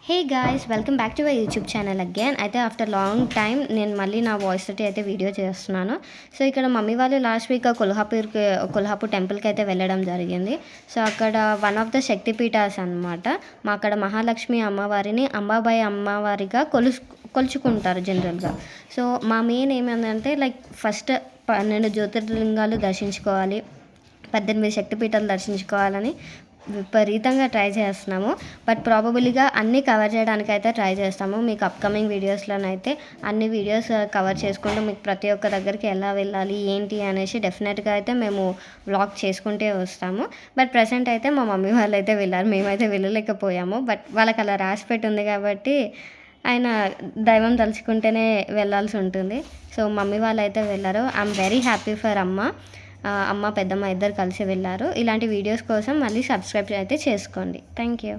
Hey guys, welcome back to my YouTube channel again. అయితే after long time నేను మళ్ళీ నా వాయిస్ తోటి అయితే వీడియో చేస్తున్నాను. సో ఇక్కడ మమ్మీ వాళ్ళు లాస్ట్ వీక్ కొల్హాపూర్ టెంపుల్కి అయితే వెళ్ళడం జరిగింది. సో అక్కడ వన్ ఆఫ్ ద శక్తిపీఠాస్ అనమాట. మా అక్కడ మహాలక్ష్మి అమ్మవారిని అంబాబాయి అమ్మవారిగా కొలుచుకుంటారు జనరల్గా. సో మా మెయిన్ ఏమైందంటే ఫస్ట్ 12 జ్యోతిర్లింగాలు దర్శించుకోవాలి, 18 శక్తిపీఠాలు దర్శించుకోవాలని విపరీతంగా ట్రై చేస్తున్నాము. బట్ ప్రాబబుల్గా అన్నీ కవర్ చేయడానికి అయితే ట్రై చేస్తాము. మీకు అప్కమింగ్ వీడియోస్లోనైతే అన్ని వీడియోస్ కవర్ చేసుకుంటూ మీకు ప్రతి ఒక్క దగ్గరికి ఎలా వెళ్ళాలి ఏంటి అనేసి డెఫినెట్గా అయితే మేము వ్లాగ్ చేసుకుంటే వస్తాము. బట్ ప్రజెంట్ అయితే మా మమ్మీ వాళ్ళు అయితే వెళ్ళారు, మేమైతే వెళ్ళలేకపోయాము. బట్ వాళ్ళకి అలా రాసి పెట్టి ఉంది కాబట్టి ఆయన దైవం తలుచుకుంటేనే వెళ్ళాల్సి ఉంటుంది. సో మమ్మీ వాళ్ళు అయితే వెళ్ళారు. ఐఎమ్ వెరీ హ్యాపీ ఫర్ అమ్మ పెద్దమ్మ ఇద్దరు కలిసి వెళ్ళారు. ఇలాంటి వీడియోస్ కోసం మళ్ళీ సబ్స్క్రైబ్ అయితే చేసుకోండి. Thank you.